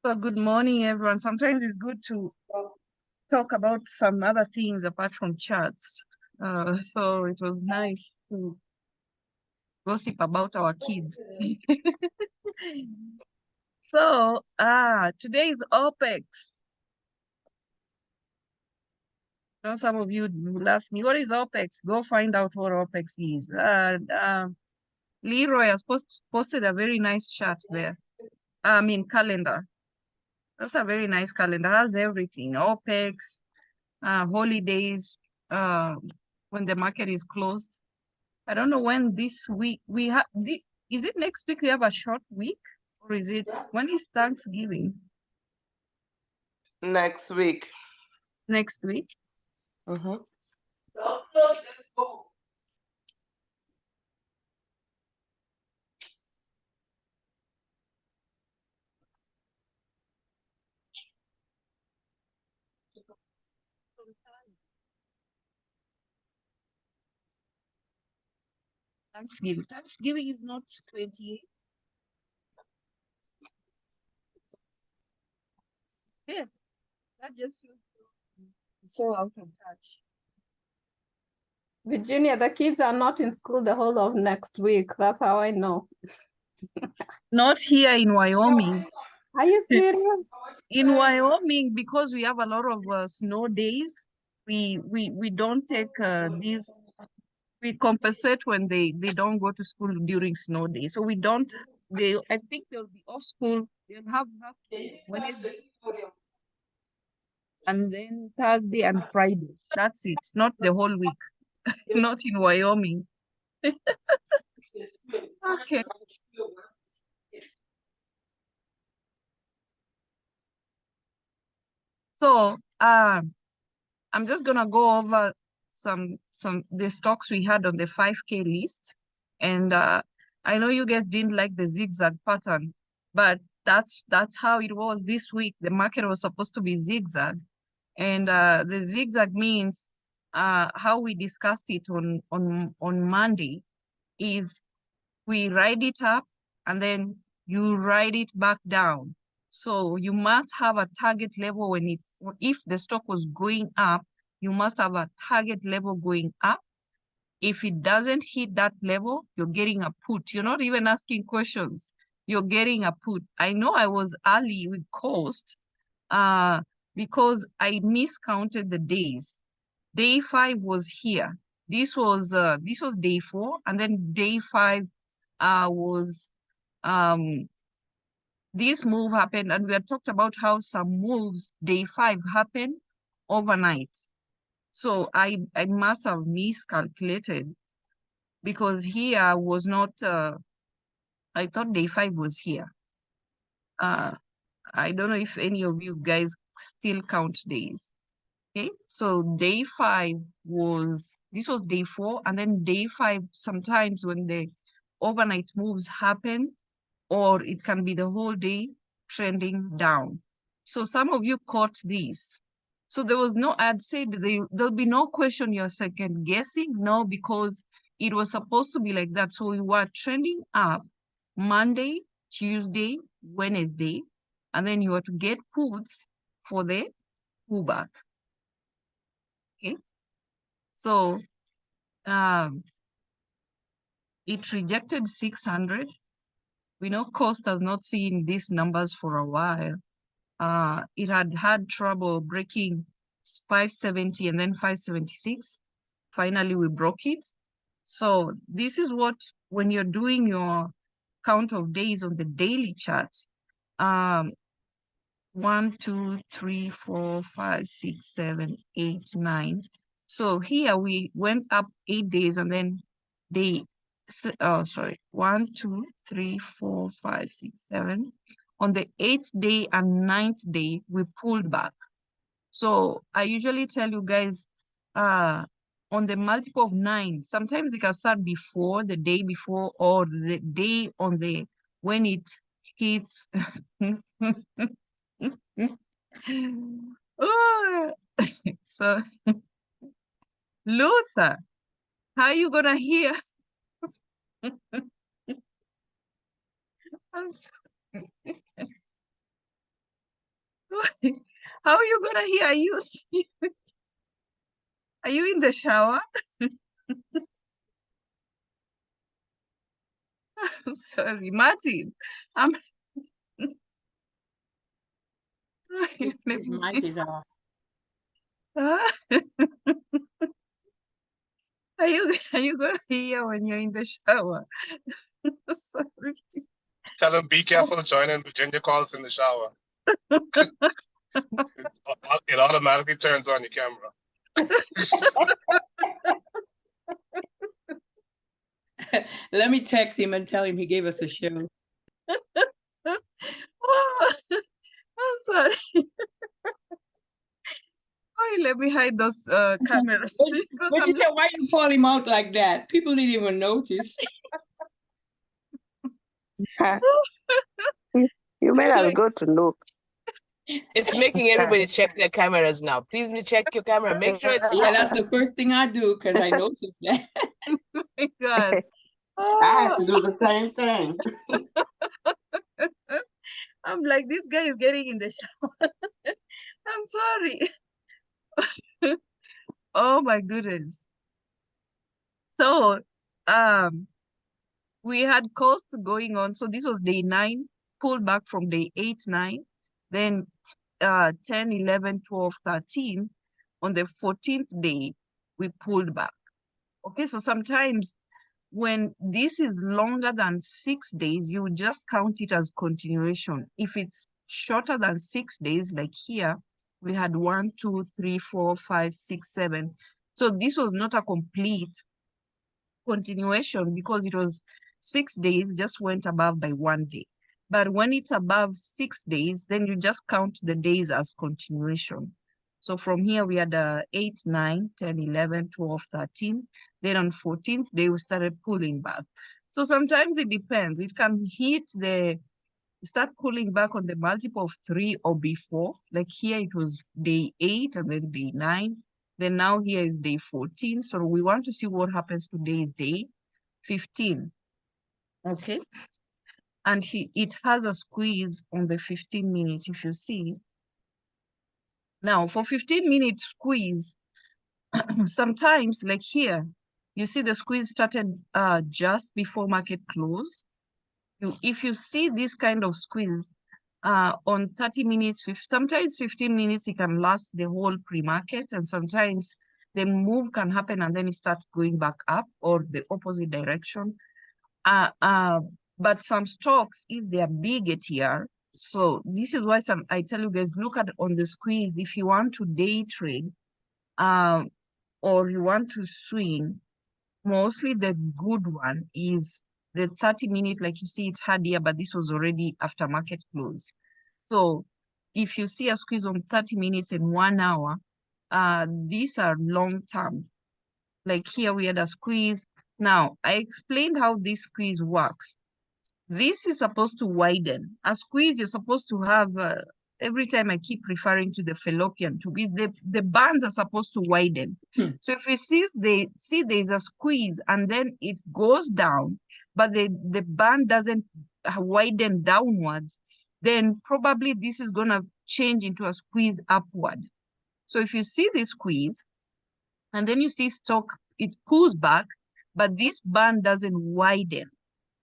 Well, good morning, everyone. Sometimes it's good to talk about some other things apart from charts. So it was nice to gossip about our kids. So, today is OPEX. Now, some of you will ask me, what is OPEX? Go find out what OPEX is. Leroy has posted a very nice chart there. Calendar. That's a very nice calendar. Has everything. OPEX, holidays, when the market is closed. I don't know when this week we have. Is it next week we have a short week, or is it when is Thanksgiving? Next week. Next week. Mm-hmm. Thanksgiving. Thanksgiving is not 28. Yeah, that just feels so out of touch. Virginia, the kids are not in school the whole of next week. That's how I know. Not here in Wyoming. Are you serious? In Wyoming, because we have a lot of snow days, we don't take these. We compensate when they don't go to school during snow days. So we don't. I think they'll be off school. They'll have Wednesday, and then Thursday and Friday. That's it. Not the whole week. Not in Wyoming. Okay. So I'm just gonna go over some the stocks we had on the 5K list. And I know you guys didn't like the zigzag pattern, but that's how it was this week. The market was supposed to be zigzag. And the zigzag means how we discussed it on Monday is we ride it up and then you ride it back down. So you must have a target level if the stock was going up, you must have a target level going up. If it doesn't hit that level, you're getting a put. You're not even asking questions. You're getting a put. I know I was early with cost because I miscounted the days. Day 5 was here. This was day 4, and then day 5 was this move happened, and we had talked about how some moves day 5 happened overnight. So I must have miscalculated because here was not. I thought day 5 was here. I don't know if any of you guys still count days. Okay, so day 5 was day 4, and then day 5 sometimes when the overnight moves happen, or it can be the whole day trending down. So some of you caught these. So there was no, I'd said there'll be no question you're second guessing. No, because it was supposed to be like that. So we were trending up Monday, Tuesday, Wednesday, and then you were to get puts for the pullback. Okay. So it rejected 600. We know cost has not seen these numbers for a while. It had trouble breaking 570 and then 576. Finally, we broke it. So this is what, when you're doing your count of days on the daily chart, 1, 2, 3, 4, 5, 6, 7, 8, 9. So here we went up 8 days and then 1, 2, 3, 4, 5, 6, 7. On the 8th day and 9th day, we pulled back. So I usually tell you guys, on the multiple of 9, sometimes it can start before, the day before, or the day on the, when it hits. Oh, so Luther, how are you gonna hear? I'm sorry. How are you gonna hear? Are you in the shower? Sorry, Martin. I'm His mic is off. Are you gonna hear when you're in the shower? Sorry. Tell him be careful joining Virginia calls in the shower. It automatically turns on your camera. Let me text him and tell him he gave us a show. Oh, I'm sorry. Oh, let me hide those cameras. But you know, why you call him out like that? People didn't even notice. You made us go to look. It's making everybody check their cameras now. Please check your camera. Make sure it's Yeah, that's the first thing I do because I noticed that. Oh my God. I have to do the same thing. I'm like, this guy is getting in the shower. I'm sorry. Oh my goodness. So, we had costs going on. So this was day 9, pulled back from day 8, 9, then 10, 11, 12, 13. On the 14th day, we pulled back. Okay, so sometimes when this is longer than 6 days, you just count it as continuation. If it's shorter than 6 days, like here, we had 1, 2, 3, 4, 5, 6, 7. So this was not a complete continuation because it was 6 days, just went above by 1 day. But when it's above 6 days, then you just count the days as continuation. So from here, we had 8, 9, 10, 11, 12, 13. Then on 14th day, we started pulling back. So sometimes it depends. It can hit start pulling back on the multiple of 3 or before. Like here, it was day 8 and then day 9. Then now here is day 14. So we want to see what happens to day 15. Okay. And it has a squeeze on the 15 minutes, if you see. Now, for 15-minute squeeze, sometimes, like here, you see the squeeze started just before market close. If you see this kind of squeeze on 30 minutes, sometimes 15 minutes, it can last the whole pre-market, and sometimes the move can happen and then it starts going back up or the opposite direction. But some stocks, if they are big ATR, so this is why I tell you guys, look at on the squeeze. If you want to day trade or you want to swing, mostly the good one is the 30-minute, like you see it had here, but this was already after market close. So if you see a squeeze on 30 minutes and 1 hour, these are long term. Like here we had a squeeze. Now, I explained how this squeeze works. This is supposed to widen. A squeeze, you're supposed to have, every time I keep referring to the fallopian tube, the bands are supposed to widen. So if you see there's a squeeze and then it goes down, but the band doesn't widen downwards, then probably this is going to change into a squeeze upward. So if you see this squeeze, and then you see stock, it pulls back, but this band doesn't widen,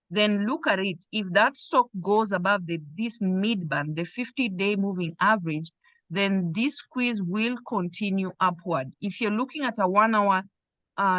then look at it. If that stock goes above this mid band, the 50-day moving average, then this squeeze will continue upward. If you're looking at a 1 hour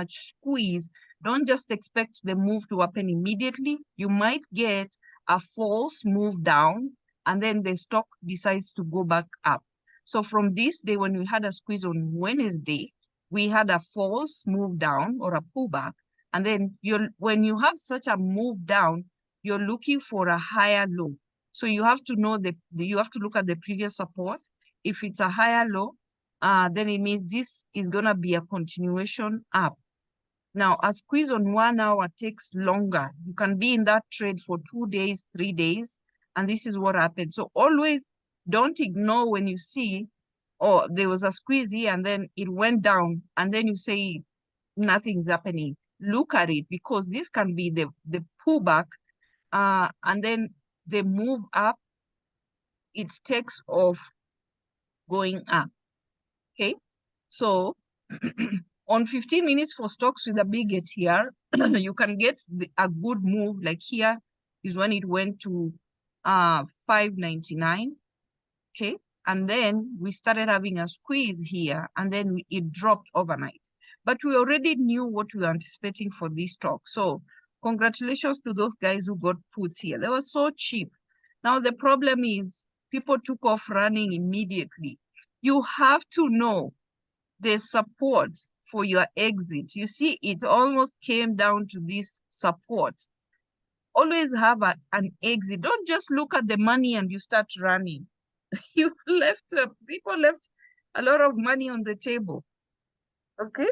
squeeze, don't just expect the move to happen immediately. You might get a false move down, and then the stock decides to go back up. So from this day, when we had a squeeze on Wednesday, we had a false move down or a pullback. And then when you have such a move down, you're looking for a higher low. So you have to know you have to look at the previous support. If it's a higher low, then it means this is gonna be a continuation up. Now, a squeeze on 1 hour takes longer. You can be in that trade for 2 days, 3 days, and this is what happens. So always don't ignore when you see, oh, there was a squeeze here and then it went down, and then you say nothing's happening. Look at it, because this can be the pullback, and then the move up, it takes off going up. Okay, so on 15 minutes for stocks with a big ATR, you can get a good move. Like here is when it went to 599. Okay, and then we started having a squeeze here, and then it dropped overnight. But we already knew what we were anticipating for this stock. So congratulations to those guys who got puts here. They were so cheap. Now the problem is people took off running immediately. You have to know the support for your exit. You see, it almost came down to this support. Always have an exit. Don't just look at the money and you start running. You left, people left a lot of money on the table. Okay?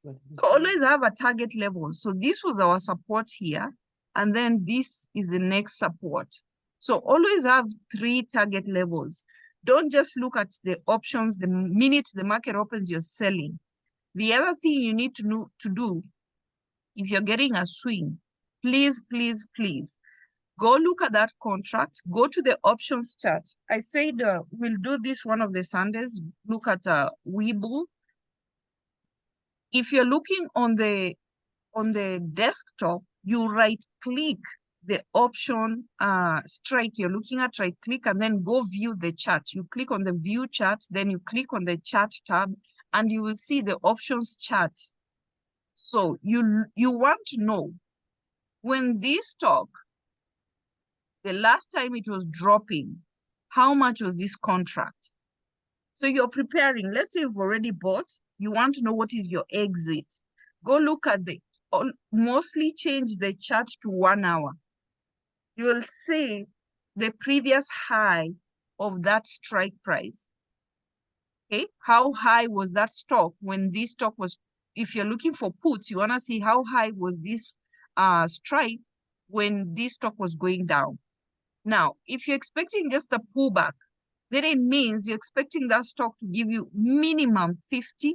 So always have a target level. So this was our support here. And then this is the next support. So always have 3 target levels. Don't just look at the options the minute the market opens, you're selling. The other thing you need to do, if you're getting a swing, please, please, please, go look at that contract, go to the options chart. I said we'll do this one of the Sundays, look at Webull. If you're looking on the desktop, you right click the option strike you're looking at, right click, and then go view the chart. You click on the view chart, then you click on the chart tab, and you will see the options chart. So you want to know when this stock, the last time it was dropping, how much was this contract? So you're preparing, let's say you've already bought, you want to know what is your exit. Go look at mostly change the chart to 1 hour. You will see the previous high of that strike price. Okay, how high was that stock when this stock was, if you're looking for puts, you want to see how high was this strike when this stock was going down. Now, if you're expecting just a pullback, then it means you're expecting that stock to give you minimum 50%.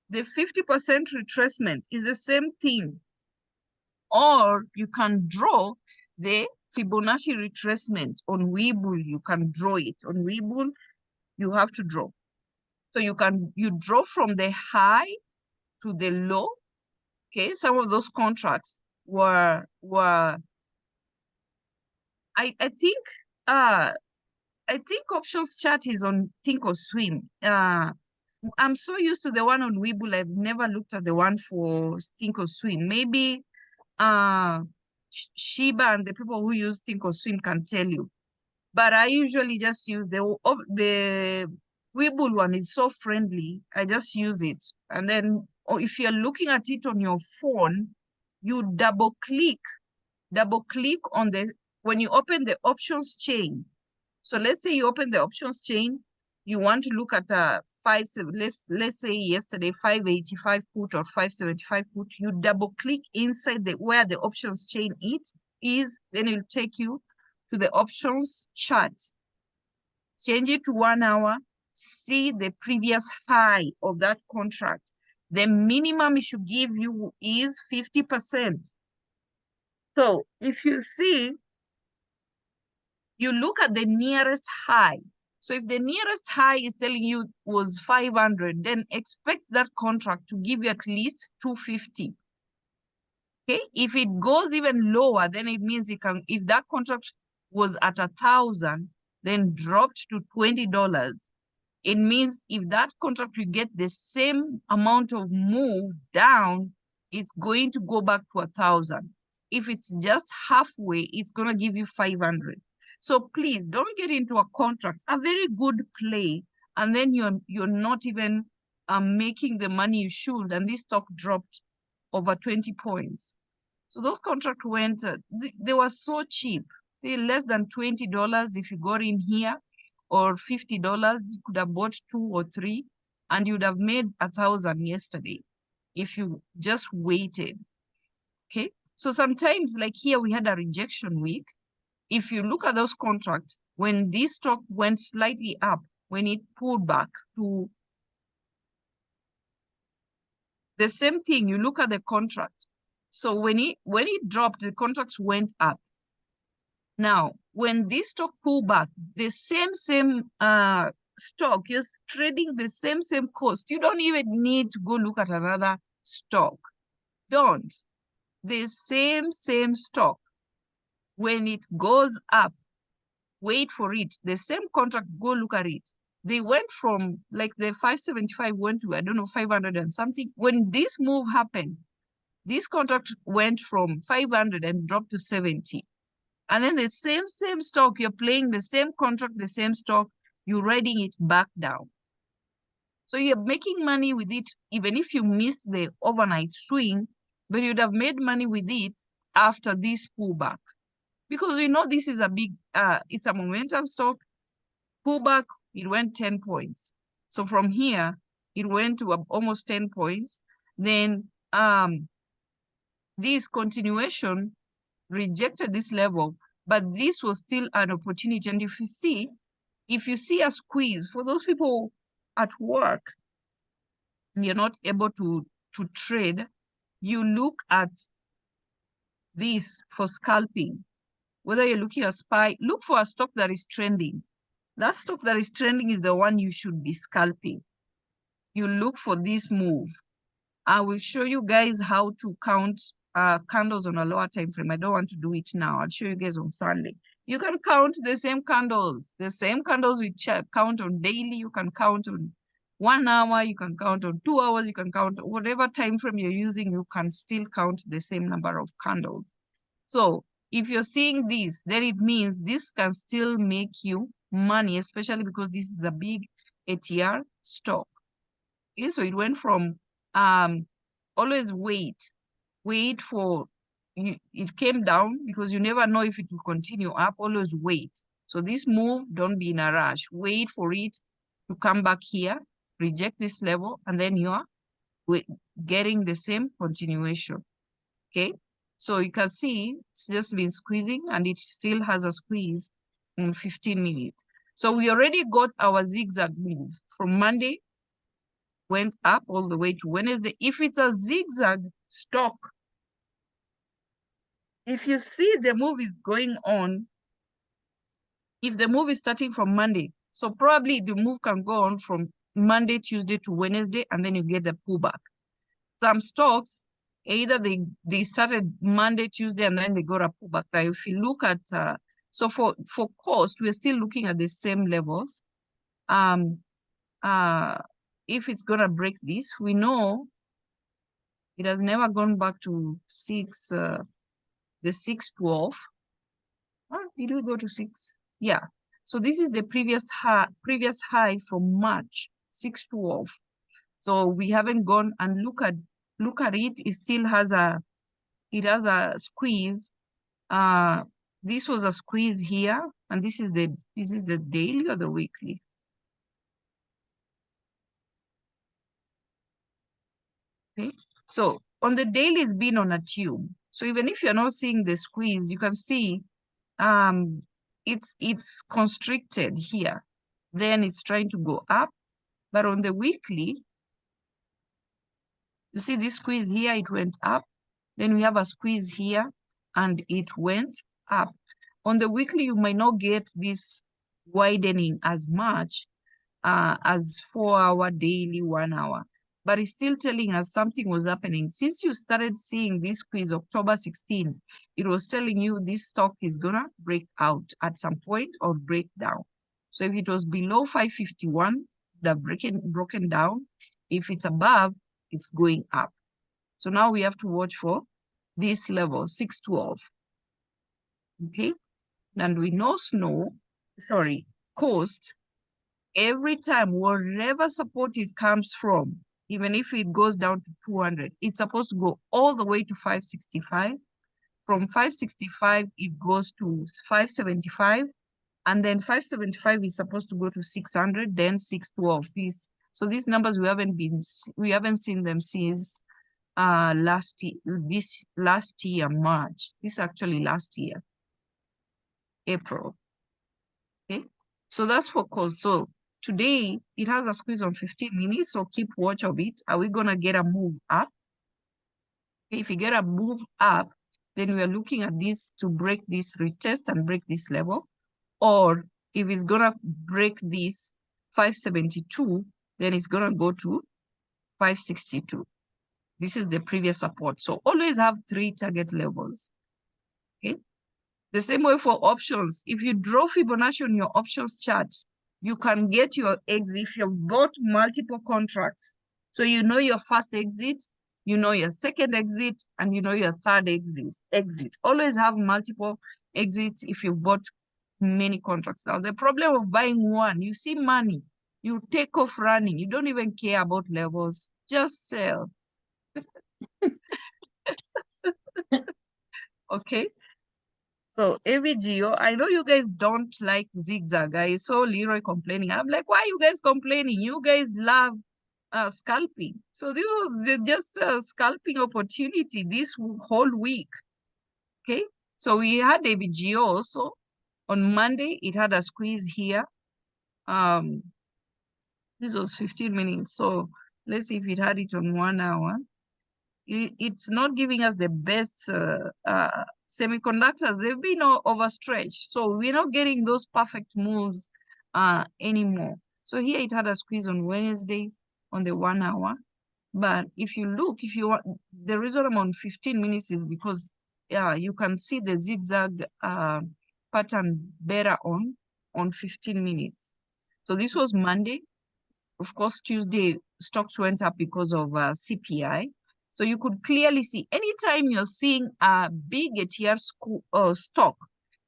The 50% retracement is the same thing. Or you can draw the Fibonacci retracement on Webull. You can draw it. On Webull, you have to draw. So you draw from the high to the low. Okay, some of those contracts were I think options chart is on Thinkorswim. I'm so used to the one on Webull, I've never looked at the one for Thinkorswim. Maybe Shiba and the people who use Thinkorswim can tell you. But I usually just use the Webull one. Is so friendly. I just use it. And then if you're looking at it on your phone, you double click on when you open the options chain. So let's say you open the options chain, you want to look at let's say yesterday 585 put or 575 put, you double click inside where the options chain is, then it'll take you to the options chart. Change it to 1 hour, see the previous high of that contract. The minimum it should give you is 50%. So if you see, you look at the nearest high. So if the nearest high is telling you was 500, then expect that contract to give you at least 250. Okay, if it goes even lower, then it means if that contract was at 1,000, then dropped to $20, it means if that contract will get the same amount of move down, it's going to go back to 1,000. If it's just halfway, it's going to give you 500. So please don't get into a contract, a very good play, and then you're not even making the money you should, and this stock dropped over 20 points. So those contracts went, they were so cheap. They're less than $20 if you got in here, or $50, you could have bought 2 or 3, and you'd have made 1,000 yesterday if you just waited. Okay, so sometimes like here we had a rejection week. If you look at those contracts, when this stock went slightly up, when it pulled back to the same thing, you look at the contract. So when it dropped, the contracts went up. Now, when this stock pull back, the same stock, you're trading the same cost. You don't even need to go look at another stock. Don't. The same stock. When it goes up, wait for it. The same contract, go look at it. They went from like the 575 went to, I don't know, 500 and something. When this move happened, this contract went from 500 and dropped to 70. And then the same stock, you're playing the same contract, the same stock, you're riding it back down. So you're making money with it, even if you missed the overnight swing, but you'd have made money with it after this pullback. Because you know this is a big, it's a momentum stock. Pullback, it went 10 points. So from here, it went to almost 10 points. Then this continuation rejected this level, but this was still an opportunity. And if you see a squeeze, for those people at work, and you're not able to trade, you look at this for scalping. Whether you're looking at SPY, look for a stock that is trending. That stock that is trending is the one you should be scalping. You look for this move. I will show you guys how to count candles on a lower time frame. I don't want to do it now. I'll show you guys on Sunday. You can count the same candles we count on daily. You can count on 1 hour. You can count on 2 hours. You can count whatever time frame you're using. You can still count the same number of candles. So if you're seeing this, then it means this can still make you money, especially because this is a big ATR stock. Okay, so it went from always wait for it came down because you never know if it will continue up. Always wait. So this move, don't be in a rush. Wait for it to come back here, reject this level, and then you are getting the same continuation. Okay, so you can see it's just been squeezing and it still has a squeeze in 15 minutes. So we already got our zigzag move from Monday, went up all the way to Wednesday. If it's a zigzag stock, if you see the move is going on, if the move is starting from Monday, so probably the move can go on from Monday, Tuesday to Wednesday, and then you get the pullback. Some stocks, either they started Monday, Tuesday, and then they got a pullback. Now, if you look at, so for cost, we're still looking at the same levels. If it's gonna break this, we know it has never gone back to the 612. Did we go to 6? Yeah. So this is the previous high from March, 612. So we haven't gone and look at it. It still has a squeeze. This was a squeeze here, and this is the daily or the weekly. Okay. So on the daily, it's been on a tube. So even if you're not seeing the squeeze, you can see it's constricted here. Then it's trying to go up. But on the weekly, you see this squeeze here, it went up. Then we have a squeeze here, and it went up. On the weekly, you might not get this widening as much as 4 hour, daily, 1 hour. But it's still telling us something was happening. Since you started seeing this squeeze October 16, it was telling you this stock is gonna break out at some point or break down. So if it was below 551, the broken down. If it's above, it's going up. So now we have to watch for this level, 612. Okay, and we know cost, every time, wherever support it comes from, even if it goes down to 200, it's supposed to go all the way to 565. From 565, it goes to 575. And then 575 is supposed to go to 600, then 612. So these numbers, we haven't seen them since last year, March. This is actually last year, April. Okay, so that's for cost. So today, it has a squeeze on 15 minutes, so keep watch of it. Are we gonna get a move up? If you get a move up, then we are looking at this to break this retest and break this level. Or if it's gonna break this 572, then it's gonna go to 562. This is the previous support. So always have 3 target levels. Okay. The same way for options. If you draw Fibonacci on your options chart, you can get your exit if you've bought multiple contracts. So you know your first exit, you know your second exit, and you know your third exit. Always have multiple exits if you've bought many contracts. Now, the problem of buying one, you see money, you take off running. You don't even care about levels. Just sell. Okay. So AVGO, I know you guys don't like Zigzag. I saw Leroy complaining. I'm like, why are you guys complaining? You guys love scalping. So this was just a scalping opportunity this whole week. Okay. So we had AVGO also. On Monday, it had a squeeze here. This was 15 minutes. So let's see if it had it on 1 hour. It's not giving us the best semiconductors. They've been overstretched. So we're not getting those perfect moves anymore. So here it had a squeeze on Wednesday on the 1 hour. But if you look, if you want, the reason I'm on 15 minutes is because you can see the zigzag pattern better on 15 minutes. So this was Monday. Of course, Tuesday, stocks went up because of CPI. So you could clearly see anytime you're seeing a big ATR stock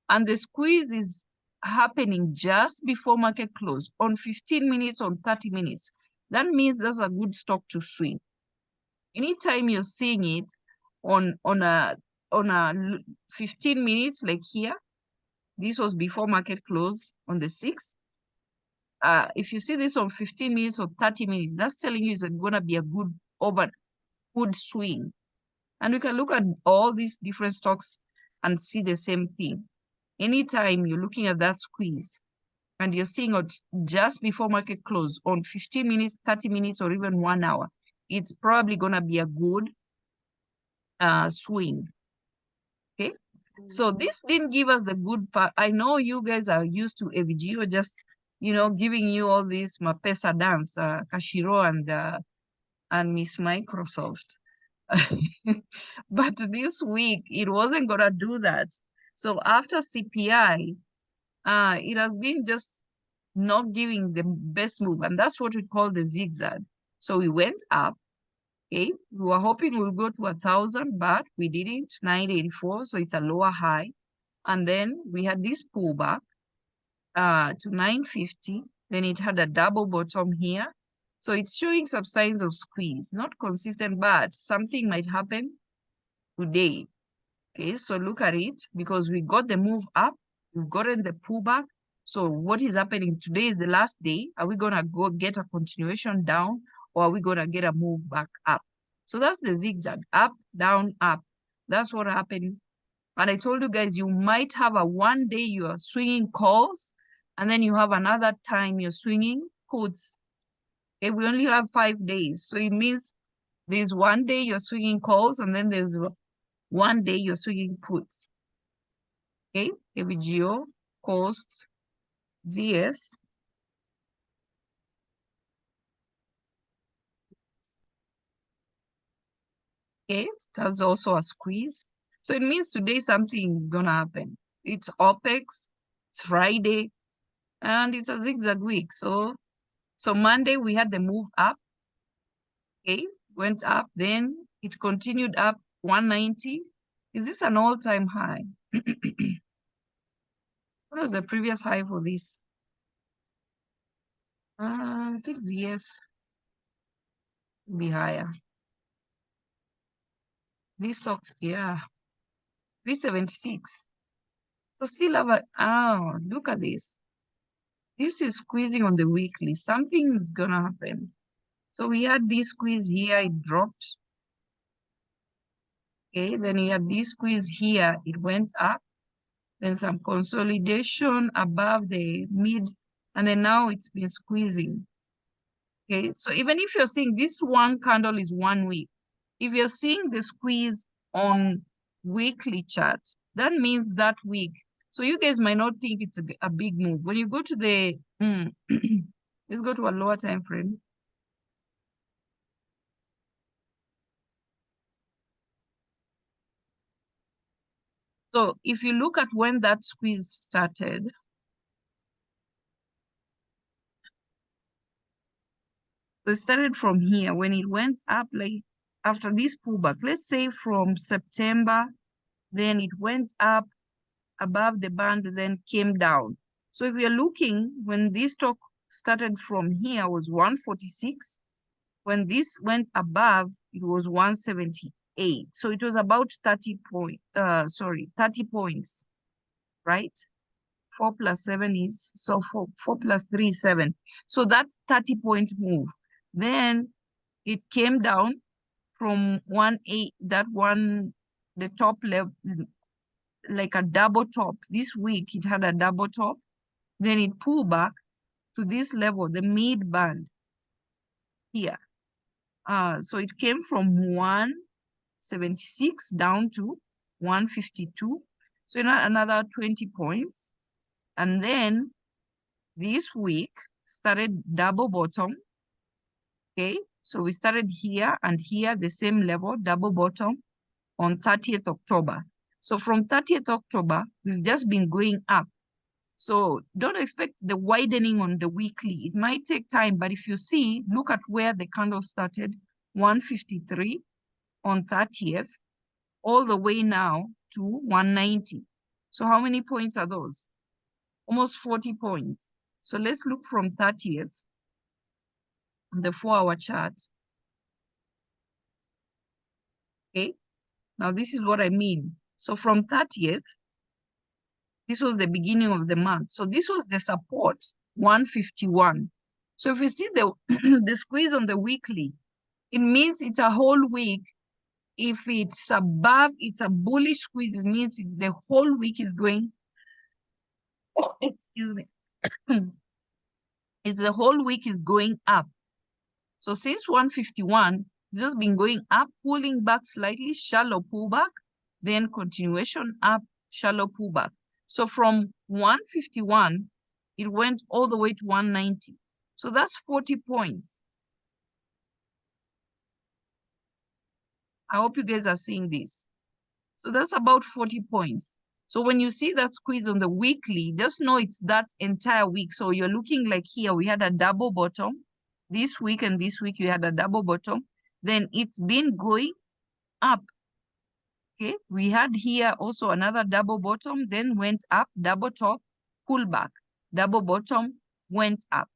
and the squeeze is happening just before market close on 15 minutes, on 30 minutes, that means that's a good stock to swing. Anytime you're seeing it on a 15 minutes, like here, this was before market close on the 6th. If you see this on 15 minutes or 30 minutes, that's telling you it's going to be a good swing. And we can look at all these different stocks and see the same thing. Anytime you're looking at that squeeze and you're seeing it just before market close on 15 minutes, 30 minutes, or even 1 hour, it's probably going to be a good swing. Okay. So this didn't give us the good part. I know you guys are used to AVGO just, giving you all this Mapesa dance, Kashiro and Miss Microsoft. But this week, it wasn't going to do that. So after CPI, it has been just not giving the best move. And that's what we call the zigzag. So we went up. Okay, we were hoping we'll go to 1,000, but we didn't, 984. So it's a lower high. And then we had this pullback to 950. Then it had a double bottom here. So it's showing some signs of squeeze, not consistent, but something might happen today. Okay, so look at it because we got the move up, we've gotten the pullback. So what is happening today is the last day. Are we gonna go get a continuation down, or are we gonna get a move back up? So that's the zigzag, up, down, up. That's what happened. And I told you guys, you might have a 1 day you are swinging calls, and then you have another time you're swinging puts. Okay, we only have 5 days. So it means there's 1 day you're swinging calls, and then there's 1 day you're swinging puts. Okay, AVGO, cost, ZS. Okay, that's also a squeeze. So it means today something is gonna happen. It's OPEX, it's Friday, and it's a zigzag week. So Monday we had the move up. Okay, went up, then it continued up 190. Is this an all-time high? What was the previous high for this? I think ZS will be higher. These stocks, yeah, 376. So still have a, look at this. This is squeezing on the weekly. Something is gonna happen. So we had this squeeze here, it dropped. Okay, then we had this squeeze here, it went up. Then some consolidation above the mid, and then now it's been squeezing. Okay, so even if you're seeing this one candle is 1 week, if you're seeing the squeeze on weekly chart, that means that week. So you guys might not think it's a big move. When you go to the, let's go to a lower time frame. So if you look at when that squeeze started, so it started from here when it went up, like after this pullback, let's say from September, then it went up above the band, then came down. So if you're looking, when this stock started from here was 146. When this went above, it was 178. So it was about 30 points, right? 4 plus 7 is, so 4 plus 3 is 7. So that 30-point move. Then it came down from 1.8, the top level, like a double top. This week it had a double top. Then it pulled back to this level, the mid band here. So it came from 176 down to 152. So another 20 points. And then this week started double bottom. Okay, so we started here and here, the same level, double bottom on 30th October. So from 30th October, we've just been going up. So don't expect the widening on the weekly. It might take time, but if you see, look at where the candle started, 153 on 30th, all the way now to 190. So how many points are those? Almost 40 points. So let's look from 30th on the 4-hour chart. Okay, now this is what I mean. So from 30th, this was the beginning of the month. So this was the support, 151. So if you see the, the squeeze on the weekly, it means it's a whole week. If it's above, it's a bullish squeeze, it means the whole week is going, excuse me, it's the whole week is going up. So since 151, it's just been going up, pulling back slightly, shallow pullback, then continuation up, shallow pullback. So from 151, it went all the way to 190. So that's 40 points. I hope you guys are seeing this. So that's about 40 points. So when you see that squeeze on the weekly, just know it's that entire week. So you're looking like here, we had a double bottom. This week and this week, we had a double bottom. Then it's been going up. Okay, we had here also another double bottom, then went up, double top, pull back, double bottom, went up.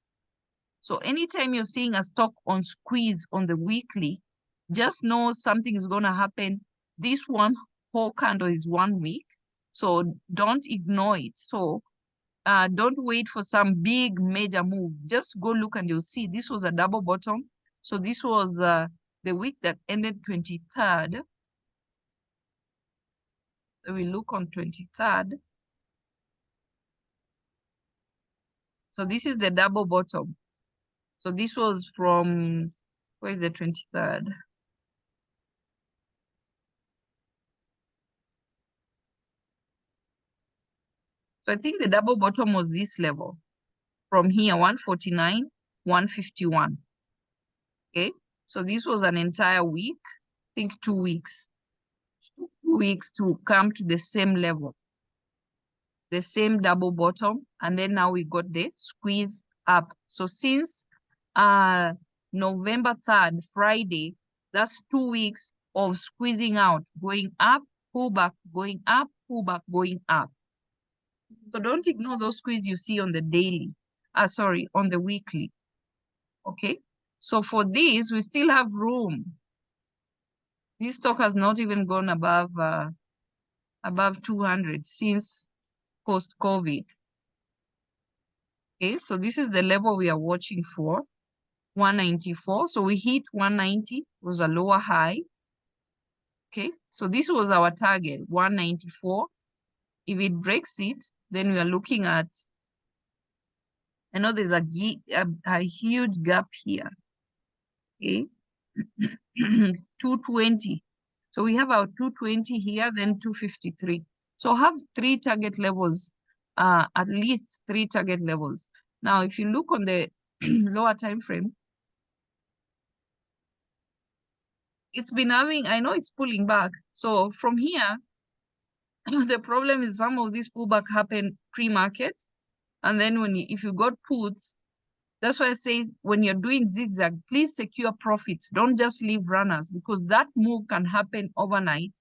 So anytime you're seeing a stock on squeeze on the weekly, just know something is going to happen. This one whole candle is 1 week, so don't ignore it. So don't wait for some big major move. Just go look and you'll see this was a double bottom. So this was the week that ended 23rd. So we look on 23rd. So this is the double bottom. So this was from, where's the 23rd? So I think the double bottom was this level. From here, 149, 151. Okay, so this was an entire week, I think 2 weeks. 2 weeks to come to the same level. The same double bottom, and then now we got the squeeze up. So since November 3rd, Friday, that's 2 weeks of squeezing out, going up, pull back, going up, pull back, going up. So don't ignore those squeeze you see on the daily, on the weekly. Okay, so for this, we still have room. This stock has not even gone above 200 since post-COVID. Okay, so this is the level we are watching for, 194. So we hit 190, was a lower high. Okay, so this was our target, 194. If it breaks it, then we are looking at, I know there's a huge gap here. Okay, 220. So we have our 220 here, then 253. So have 3 target levels, at least 3 target levels. Now, if you look on the lower time frame, it's been having, I know it's pulling back. So from here, the problem is some of these pullback happen pre-market. And then if you got puts, that's why I say when you're doing zigzag, please secure profits. Don't just leave runners, because that move can happen overnight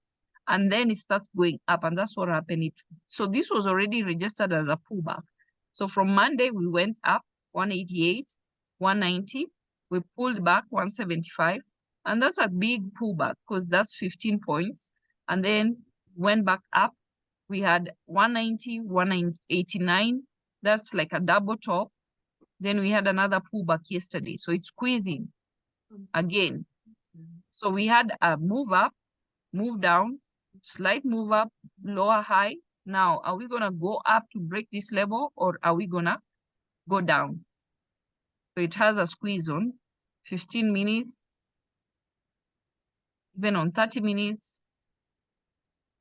and then it starts going up. And that's what happened. So this was already registered as a pullback. So from Monday, we went up 188, 190. We pulled back 175. And that's a big pullback because that's 15 points. And then went back up. We had 190, 189. That's like a double top. Then we had another pullback yesterday. So it's squeezing again. So we had a move up, move down, slight move up, lower high. Now, are we going to go up to break this level, or are we going to go down? So it has a squeeze on 15 minutes, even on 30 minutes.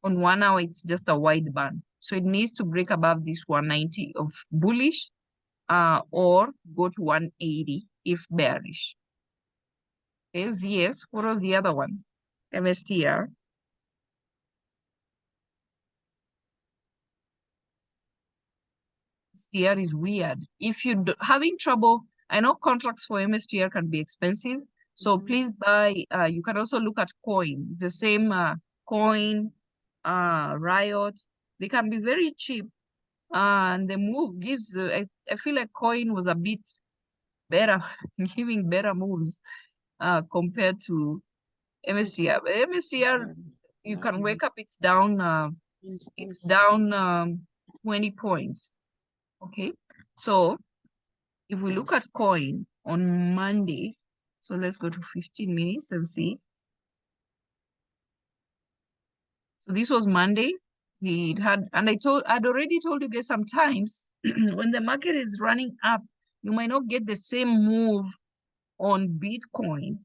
On 1 hour, it's just a wide band. So it needs to break above this 190 of bullish, or go to 180 if bearish. Yes, what was the other one? MSTR. MSTR is weird. If you're having trouble, I know contracts for MSTR can be expensive. So please buy, you can also look at coin. It's the same coin, Riot. They can be very cheap. And the move gives, I feel like coin was a bit better, giving better moves compared to MSTR. But MSTR, you can wake up, it's down 20 points. Okay, so if we look at coin on Monday, so let's go to 15 minutes and see. So this was Monday. We had, and I'd already told you guys sometimes when the market is running up, you might not get the same move on Bitcoin.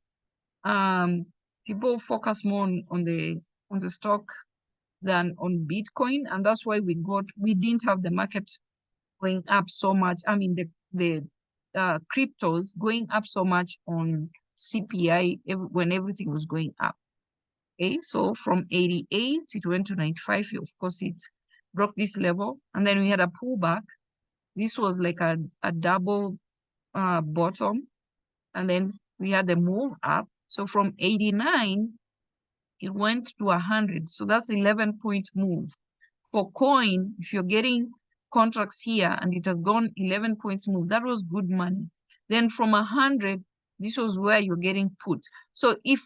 People focus more on the stock than on Bitcoin, and that's why we didn't have the market going up so much. I mean, the cryptos going up so much on CPI when everything was going up. Okay, so from 88, it went to 95. Of course, it broke this level, and then we had a pullback. This was like a double bottom, and then we had a move up. So from 89, it went to 100. So that's 11-point move. For coin, if you're getting contracts here and it has gone 11 points move, that was good money. Then from 100, this was where you're getting put. So if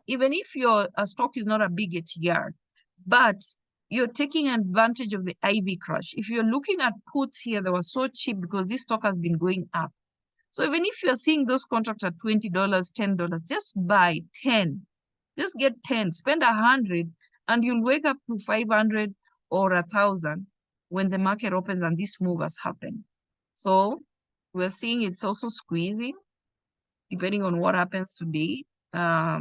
even if your stock is not a big ATR, but you're taking advantage of the IV crash. If you're looking at puts here, they were so cheap because this stock has been going up. So even if you're seeing those contracts at $20, $10, just buy 10. Just get 10, spend 100, and you'll wake up to 500 or 1,000 when the market opens and this move has happened. So we're seeing it's also squeezing, depending on what happens today. So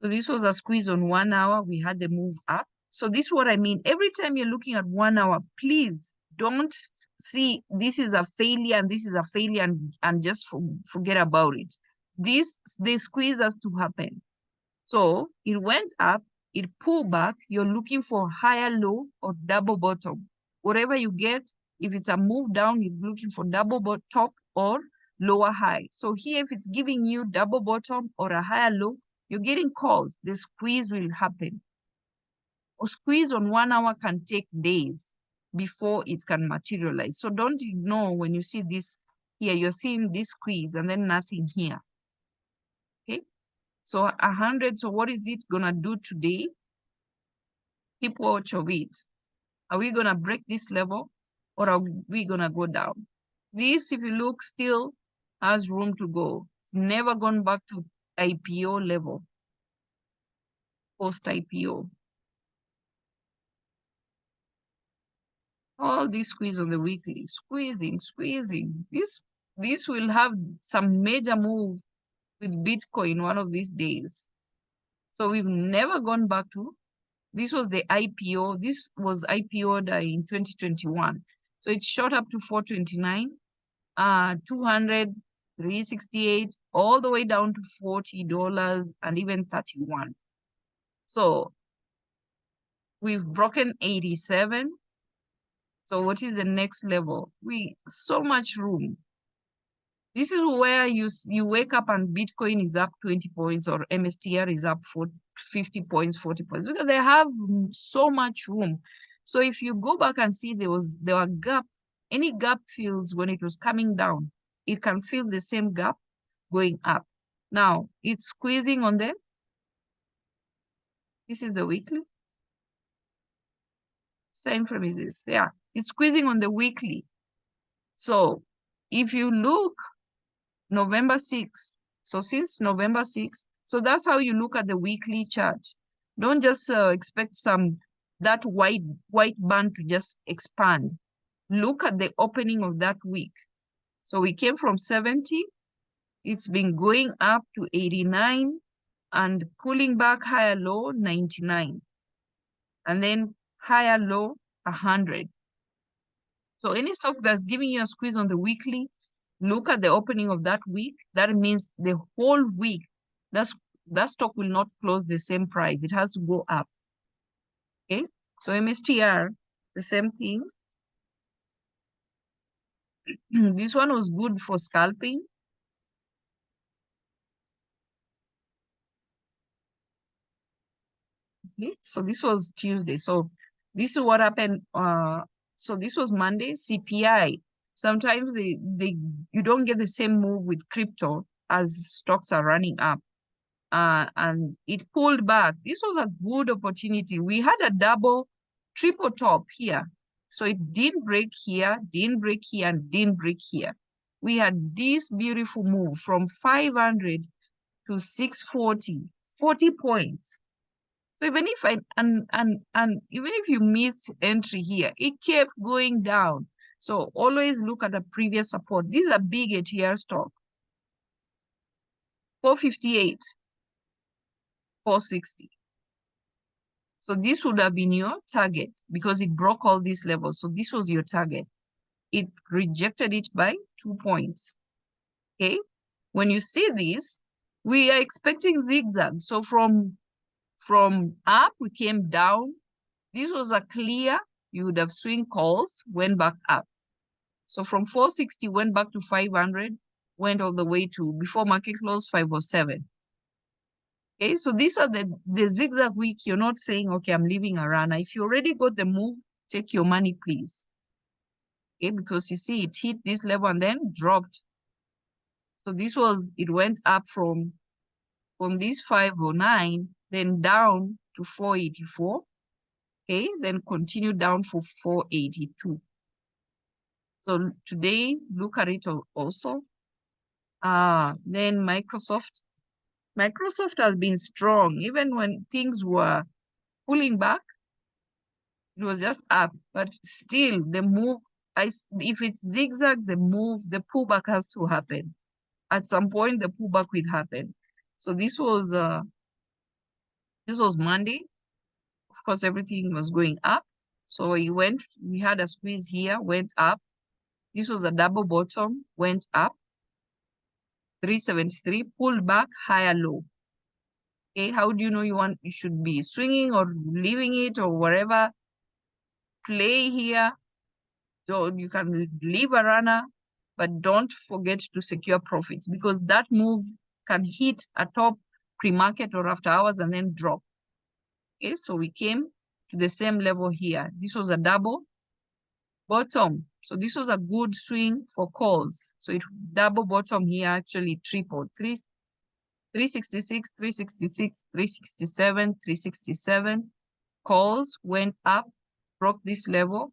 this was a squeeze on 1 hour. We had the move up. So this is what I mean. Every time you're looking at 1 hour, please don't see this is a failure and this is a failure and just forget about it. The squeeze has to happen. So it went up, it pulled back. You're looking for higher low or double bottom. Whatever you get, if it's a move down, you're looking for double top or lower high. So here, if it's giving you double bottom or a higher low, you're getting calls. The squeeze will happen. A squeeze on 1 hour can take days before it can materialize. So don't ignore when you see this here, you're seeing this squeeze and then nothing here. Okay, so 100, so what is it gonna do today? Keep watch of it. Are we gonna break this level or are we gonna go down? This, if you look, still has room to go. Never gone back to IPO level, post-IPO. All this squeeze on the weekly, squeezing. This will have some major move with Bitcoin one of these days. So we've never gone back to, this was the IPO. This was IPO'd in 2021. So it shot up to 429, 200, 368, all the way down to $40 and even 31. So we've broken 87. So what is the next level? So much room. This is where you wake up and Bitcoin is up 20 points or MSTR is up 50 points, 40 points, because they have so much room. So if you go back and see there were gap, any gap fills when it was coming down, it can fill the same gap going up. Now it's squeezing on them. This is the weekly. What time frame is this? Yeah, it's squeezing on the weekly. So if you look November 6th, so since November 6th, so that's how you look at the weekly chart. Don't just expect that white band to just expand. Look at the opening of that week. So we came from 70, it's been going up to 89 and pulling back higher low 99 and then higher low 100. So any stock that's giving you a squeeze on the weekly, look at the opening of that week. That means the whole week, that stock will not close the same price. It has to go up. Okay, so MSTR, the same thing. This one was good for scalping. Okay, so this was Tuesday. So this is what happened. So this was Monday, CPI. Sometimes you don't get the same move with crypto as stocks are running up. And it pulled back. This was a good opportunity. We had a triple top here. So it didn't break here, didn't break here, and didn't break here. We had this beautiful move from 500 to 640, 40 points. So even if even if you missed entry here, it kept going down. So always look at the previous support. These are big ATR stock. 458, 460. So this would have been your target because it broke all these levels. So this was your target. It rejected it by 2 points. Okay. When you see this, we are expecting zigzag. So from up, we came down. This was a clear, you would have swing calls, went back up. So from 460, went back to 500, went all the way to, before market close, 507. Okay, so these are the zigzag week. You're not saying, okay, I'm leaving a runner. If you already got the move, take your money, please. Okay, because you see it hit this level and then dropped. So it went up from this 509, then down to 484. Okay, then continue down for 482. So today, look at it also. Then Microsoft has been strong. Even when things were pulling back, it was just up. But still, the move, if it's zigzag, the pullback has to happen. At some point, the pullback will happen. So this was Monday. Of course, everything was going up. So we had a squeeze here, went up. This was a double bottom, went up. 373, pulled back, higher low. Okay, how do you know you should be swinging or leaving it or whatever? Play here. So you can leave a runner, but don't forget to secure profits because that move can hit a top pre-market or after hours and then drop. Okay, so we came to the same level here. This was a double bottom. So this was a good swing for calls. So it double bottom here, actually tripled. 366, 366, 367, 367. Calls went up, broke this level.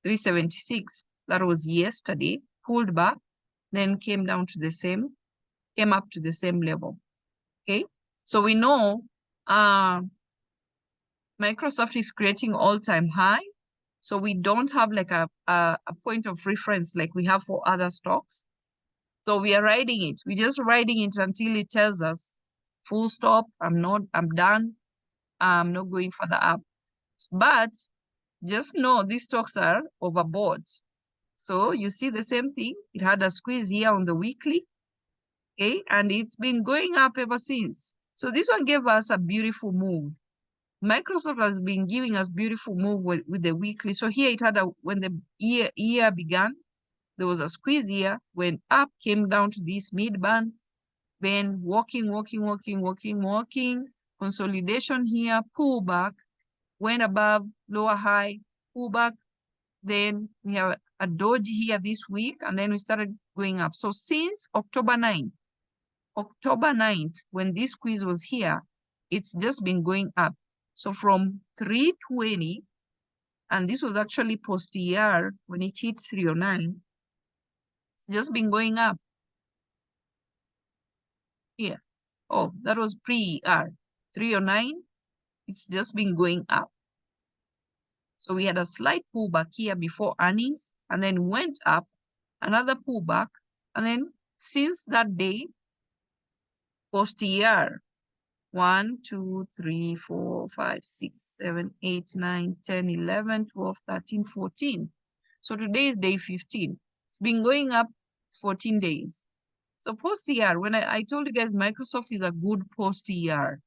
376, that was yesterday, pulled back, then came up to the same level. Okay, so we know Microsoft is creating all-time high. So we don't have like a point of reference like we have for other stocks. So we are riding it. We're just riding it until it tells us, full stop, I'm done. I'm not going further up. But just know these stocks are overbought. So you see the same thing. It had a squeeze here on the weekly, okay? And it's been going up ever since. So this one gave us a beautiful move. Microsoft has been giving us beautiful move with the weekly. So here it had when the year began, there was a squeeze here, went up, came down to this mid band, then walking, consolidation here, pull back, went above, lower high, pull back. Then we have a doji here this week, and then we started going up. So since October 9th, when this squeeze was here, it's just been going up. So from 320, and this was actually post-ER when it hit 309, it's just been going up here. Oh, that was pre-ER. 309, it's just been going up. So we had a slight pullback here before earnings, and then went up, another pullback, and then since that day, post-ER, 1, 2, 3, 4, 5, 6, 7, 8, 9, 10, 11, 12, 13, 14. So today is day 15. It's been going up 14 days. So post-ER, when I told you guys Microsoft is a good post-ER.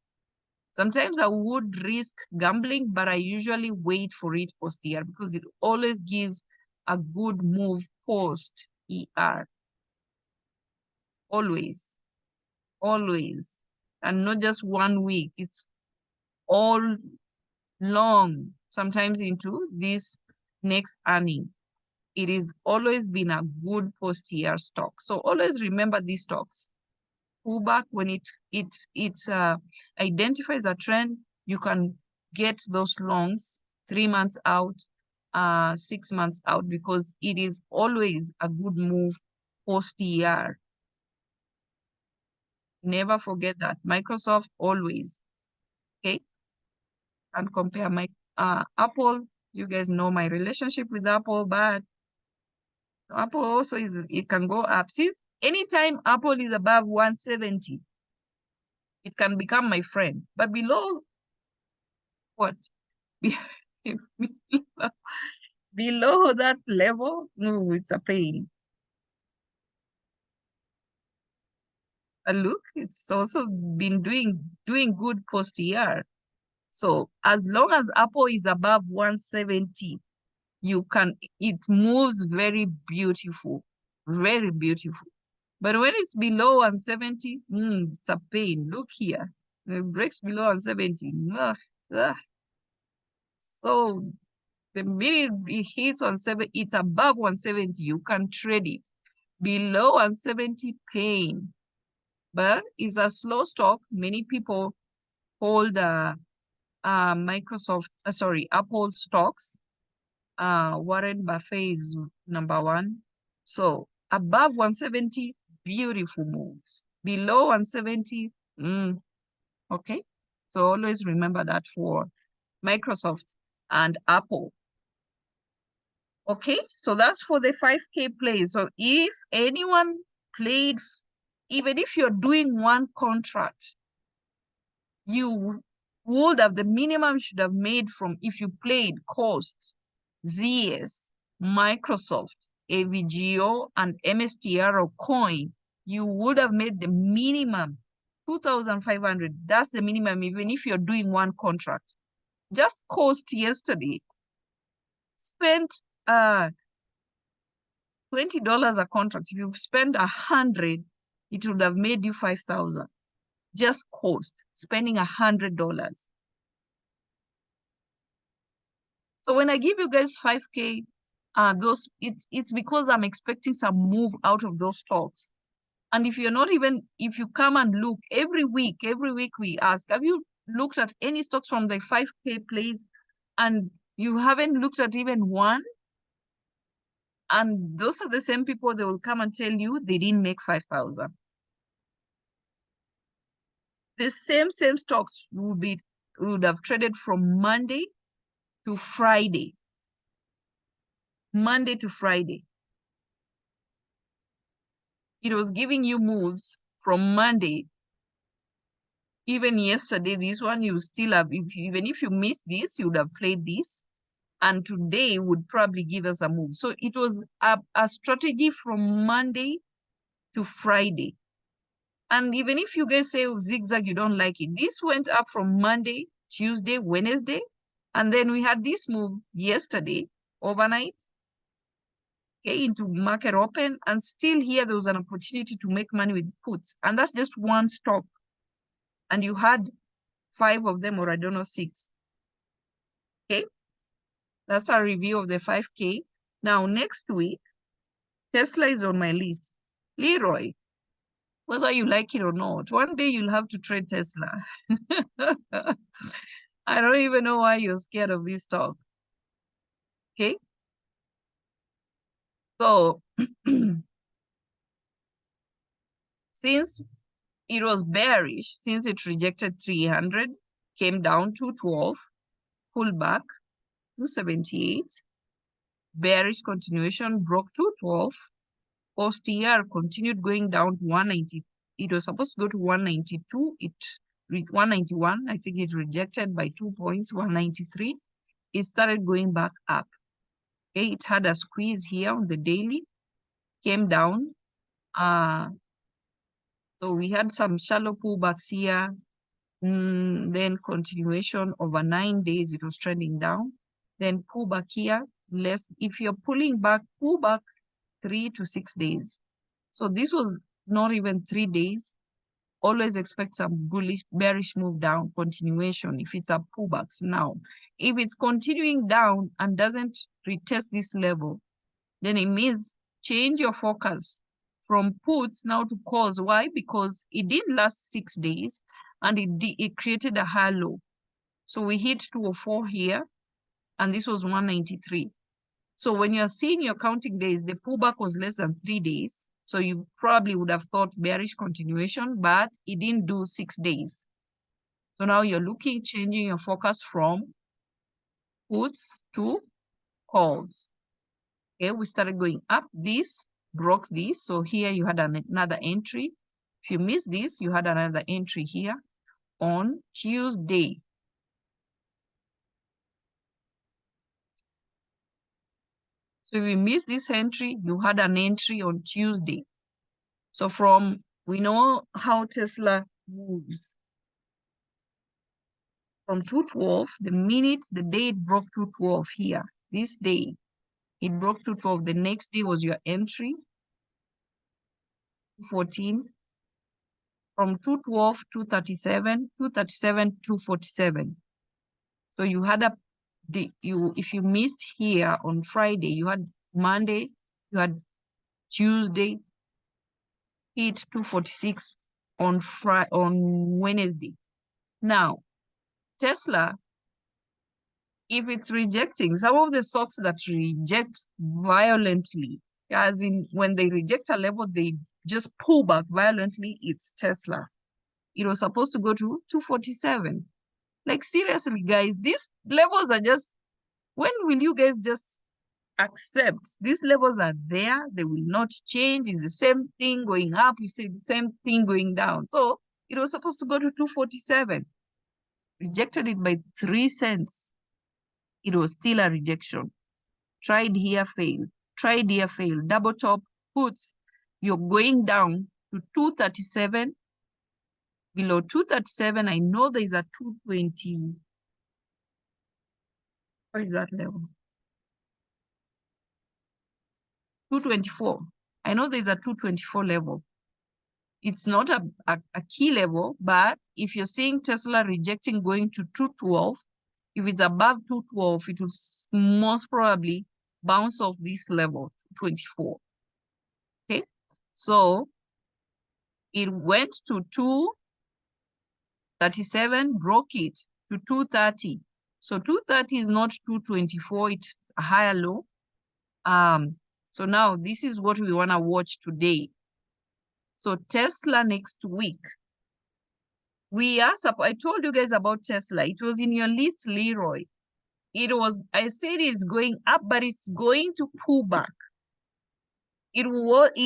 Sometimes I would risk gambling, but I usually wait for it post-ER because it always gives a good move post-ER. Always. Always. And not just 1 week. It's all long, sometimes into this next earning. It is always been a good post-ER stock. So always remember these stocks. Pullback, when it identifies a trend, you can get those longs 3 months out, 6 months out, because it is always a good move post-ER. Never forget that. Microsoft always, okay? And compare my Apple. You guys know my relationship with Apple, but Apple also it can go up. Since anytime Apple is above 170, it can become my friend. But below what? Below that level, no, it's a pain. And look, it's also been doing good post-ER. So as long as Apple is above 170, it moves very beautiful, very beautiful. But when it's below 170, it's a pain. Look here, it breaks below 170. So the minute it hits 170, it's above 170, you can trade it. Below 170, pain. But it's a slow stock. Many people hold Apple stocks. Warren Buffett is #1. So above 170, beautiful moves. Below 170, okay. So always remember that for Microsoft and Apple. Okay, so that's for the 5K plays. So if anyone played, even if you're doing one contract, you would have, the minimum you should have made from, if you played Coast, ZS, Microsoft, AVGO, and MSTR or Coin, you would have made the minimum 2,500. That's the minimum, even if you're doing one contract. Just Coast yesterday spent $20 a contract. If you've spent 100, it would have made you 5,000. Just Coast, spending $100. So when I give you guys 5K, it's because I'm expecting some move out of those stocks. And if you're not even, if you come and look every week we ask, have you looked at any stocks from the 5K plays? And you haven't looked at even one? And those are the same people, they will come and tell you they didn't make 5,000. The same stocks would have traded from Monday to Friday. Monday to Friday. It was giving you moves from Monday. Even yesterday, this one you still have, even if you missed this, you would have played this. And today would probably give us a move. So it was a strategy from Monday to Friday. And even if you guys say Zigzag, you don't like it, this went up from Monday, Tuesday, Wednesday. And then we had this move yesterday, overnight, okay, into market open. And still here, there was an opportunity to make money with puts. And that's just one stock. And you had 5 of them, or I don't know, 6. Okay. That's a review of the 5K. Now, next week, Tesla is on my list. Leroy, whether you like it or not, one day you'll have to trade Tesla. I don't even know why you're scared of this stock. Okay. So, since it was bearish, since it rejected 300, came down to 12, pulled back, 278, bearish continuation, broke 212, OSTR continued going down to 190. It was supposed to go to 192. It reached 191. I think it rejected by 2 points, 193. It started going back up. Okay, it had a squeeze here on the daily, came down. So we had some shallow pullbacks here. Then continuation over 9 days, it was trending down. Then pullback here, less. If you're pulling back, pull back 3 to 6 days. So this was not even 3 days. Always expect some bullish, bearish move down, continuation if it's a pullback. Now, if it's continuing down and doesn't retest this level, then it means change your focus from puts now to calls. Why? Because it didn't last 6 days and it created a high low. So we hit 204 here, and this was 193. So when you're seeing your counting days, the pullback was less than 3 days. So you probably would have thought bearish continuation, but it didn't do 6 days. So now you're looking, changing your focus from puts to calls. Okay, we started going up. This broke this. So here you had another entry. If you missed this, you had another entry here on Tuesday. So if you missed this entry, you had an entry on Tuesday. So we know how Tesla moves. From 212, the day it broke 212 here, this day, it broke 212. The next day was your entry, 214. From 212, 237, 237, 247. So you had if you missed here on Friday, you had Monday, you had Tuesday, hit 246 on Wednesday. Now, Tesla, if it's rejecting, some of the stocks that reject violently, as in when they reject a level, they just pull back violently, it's Tesla. It was supposed to go to 247. Like, seriously, guys, these levels are just, when will you guys just accept these levels are there? They will not change. It's the same thing going up. You say the same thing going down. So it was supposed to go to 247. Rejected it by 3 cents. It was still a rejection. Tried here, failed. Tried here, failed. Double top puts. You're going down to 237. Below 237, I know there's a 220. What is that level? 224. I know there's a 224 level. It's not a key level, but if you're seeing Tesla rejecting going to 212, if it's above 212, it will most probably bounce off this level, 24. Okay, so it went to 237, broke it to 230. So 230 is not 224, it's a higher low. So now this is what we want to watch today. So Tesla next week. I told you guys about Tesla. It was in your list, Leroy. I said it's going up, but it's going to pull back. It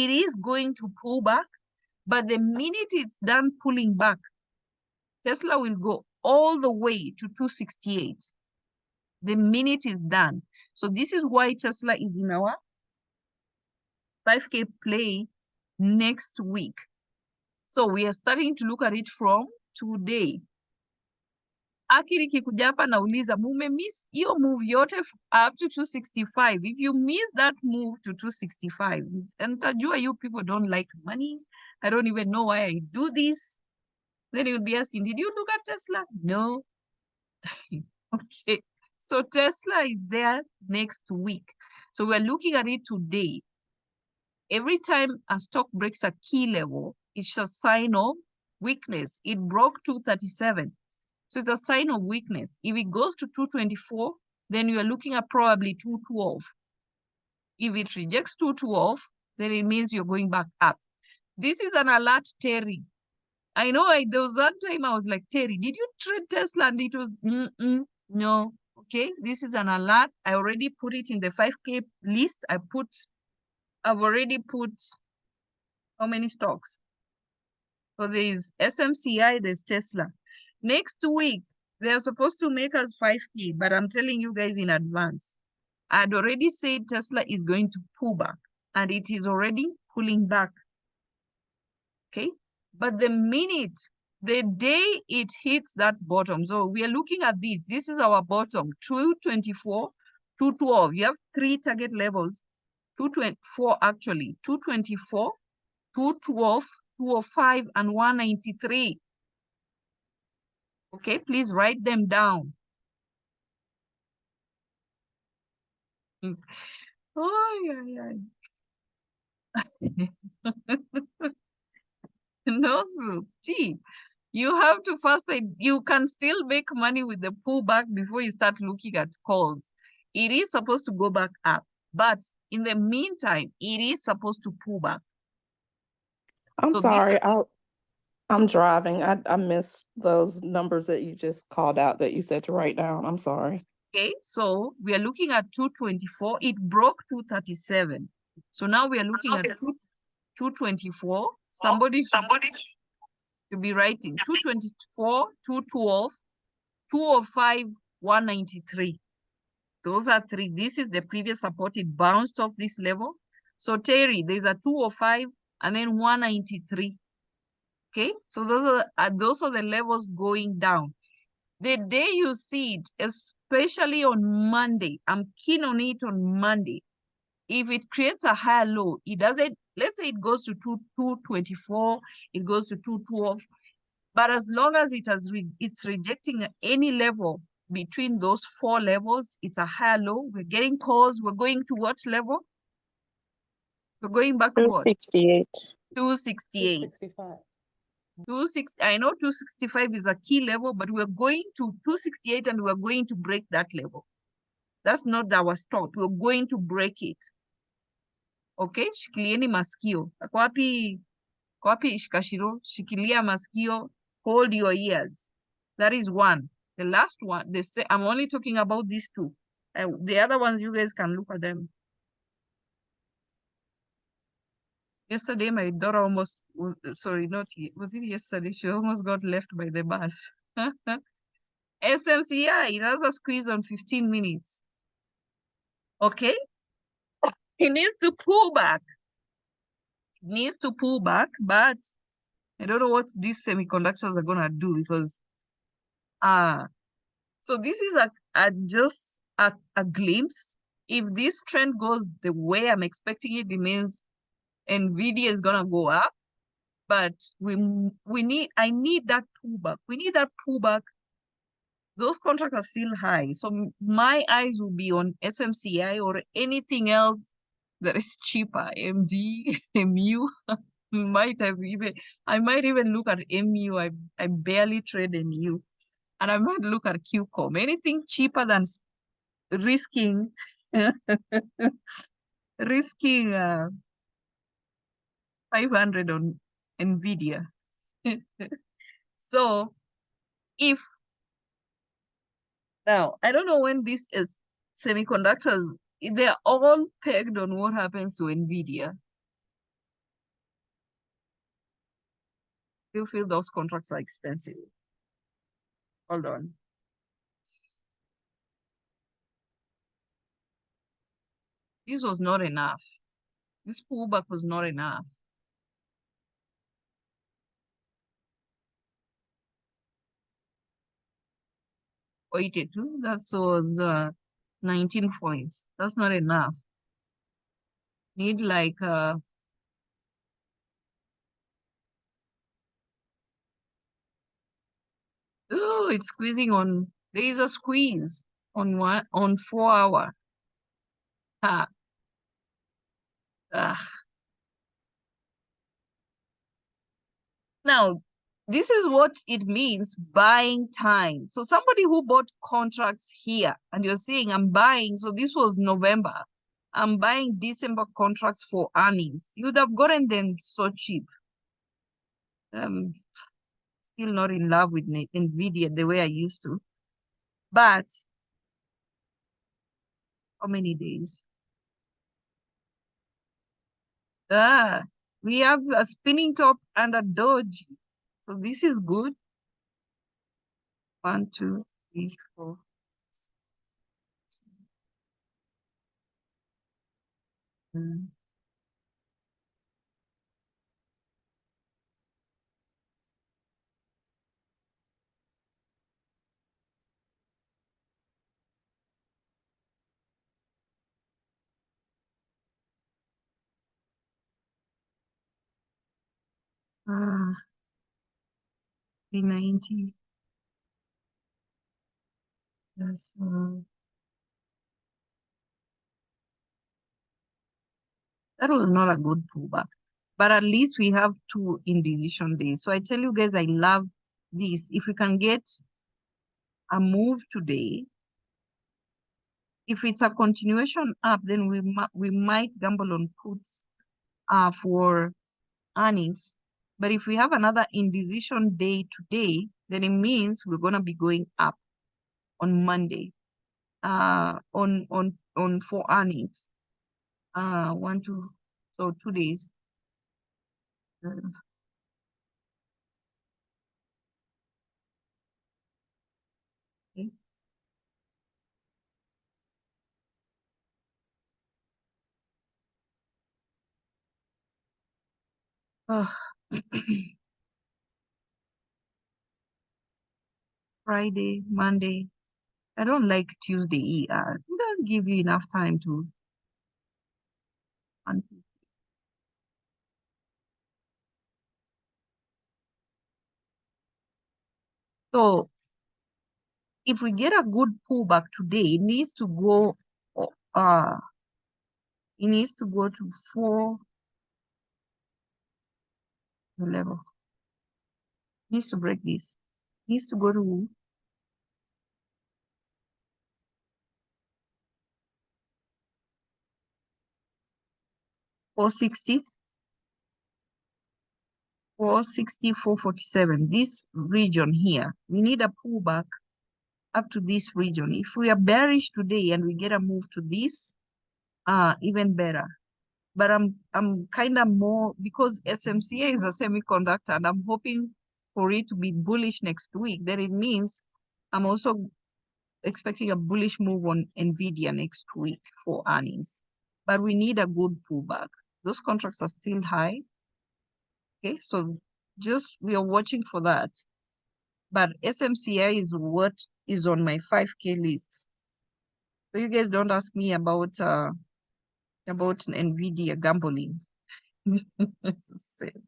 is going to pull back, but the minute it's done pulling back, Tesla will go all the way to 268. The minute it's done. So this is why Tesla is in our 5K play next week. So we are starting to look at it from today. Akiri kikuja hapa nauliza, mume miss hiyo move yote up to 265. If you miss that move to 265, and tajua you people don't like money. I don't even know why I do this. Then you'll be asking, did you look at Tesla? No. Okay. So Tesla is there next week. So we're looking at it today. Every time a stock breaks a key level, it's a sign of weakness. It broke 237. So it's a sign of weakness. If it goes to 224, then you are looking at probably 212. If it rejects 212, then it means you're going back up. This is an alert, Terry. I know there was one time I was like, Terry, did you trade Tesla? And it was, no. Okay, this is an alert. I already put it in the 5K list. I've already put how many stocks? So there is SMCI, there's Tesla. Next week, they're supposed to make us 5K, but I'm telling you guys in advance. I'd already said Tesla is going to pull back, and it is already pulling back. Okay, but the day it hits that bottom, so we are looking at this. This is our bottom, 224, 212. You have 3 target levels, 224 actually, 224, 212, 205, and 193. Okay, please write them down. Oh, yeah. No, gee, you have to first, you can still make money with the pullback before you start looking at calls. It is supposed to go back up, but in the meantime, it is supposed to pull back. I'm So sorry, I'm driving. I missed those numbers that you just called out that you said to write down. I'm sorry. Okay, so we are looking at 224. It broke 237. So now we are looking at 224. Somebody should be writing 224, 212, 205, 193. Those are 3. This is the previous support. It bounced off this level. So Terry, there's a 205 and then 193. Okay, so those are the levels going down. The day you see it, especially on Monday, I'm keen on it on Monday. If it creates a higher low, it doesn't, let's say it goes to 224, it goes to 212, but as long as it's rejecting any level between those 4 levels, it's a higher low. We're getting calls. We're going to what level? We're going back to what? 268. 268. I know 265 is a key level, but we're going to 268 and we're going to break that level. That's not our stop. We're going to break it. Okay, shikilieni masikio. Kwapi Shikashiro, shikilia masikio, hold your ears. That is one. The last one, I'm only talking about these 2. The other ones, you guys can look at them. Yesterday, my daughter almost, sorry, was it yesterday? She almost got left by the bus. SMCI, it has a squeeze on 15 minutes. Okay? It needs to pull back. It needs to pull back, but I don't know what these semiconductors are going to do because, so this is just a glimpse. If this trend goes the way I'm expecting it, it means NVIDIA is going to go up, but I need that pullback. We need that pullback. Those contracts are still high. So my eyes will be on SMCI or anything else that is cheaper. MD, MU, I might even look at MU. I barely trade MU. And I might look at QCOM. Anything cheaper than risking 500 on NVIDIA. So now, I don't know when this is semiconductors, they're all pegged on what happens to NVIDIA. You feel those contracts are expensive. Hold on. This was not enough. This pullback was not enough. Oh, 82, that was 19 points. That's not enough. Need like oh, it's squeezing on. There is a squeeze on 4 hour. Ah. Now, this is what it means buying time. So somebody who bought contracts here and you're saying I'm buying, so this was November. I'm buying December contracts for earnings. You'd have gotten them so cheap. Still not in love with NVIDIA the way I used to. But how many days? We have a spinning top and a doji. So this is good. 1, 2, 3, 4. Mm. Ah, 390. Yes, that was not a good pullback. But at least we have 2 indecision days. So I tell you guys, I love this. If we can get a move today, if it's a continuation up, then we might gamble on puts for earnings. But if we have another indecision day today, then it means we're gonna be going up on Monday. On for earnings. 1, 2, so 2 days. Okay. Friday, Monday. I don't like Tuesday. It don't give you enough time to. So if we get a good pullback today, it needs to go. It needs to go to 4 level. It needs to break this. It needs to go to 460. 460, 447. This region here, we need a pullback up to this region. If we are bearish today and we get a move to this, even better. But I'm kind of more, because SMCA is a semiconductor and I'm hoping for it to be bullish next week. Then it means I'm also expecting a bullish move on NVIDIA next week for earnings. But we need a good pullback. Those contracts are still high. Okay, so just we are watching for that. But SMCI is what is on my 5K list. So you guys don't ask me about NVIDIA gambling. It's the same.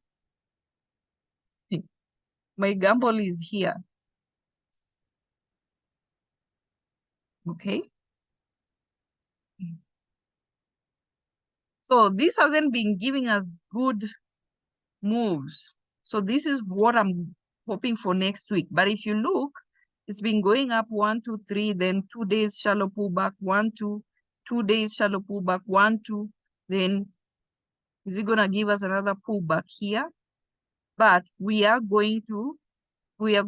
My gamble is here. Okay. So this hasn't been giving us good moves. So this is what I'm hoping for next week. But if you look, it's been going up 1, 2, 3, then 2 days shallow pullback, 1, 2, 2 days shallow pullback, 1, 2, then is it gonna give us another pullback here? But we are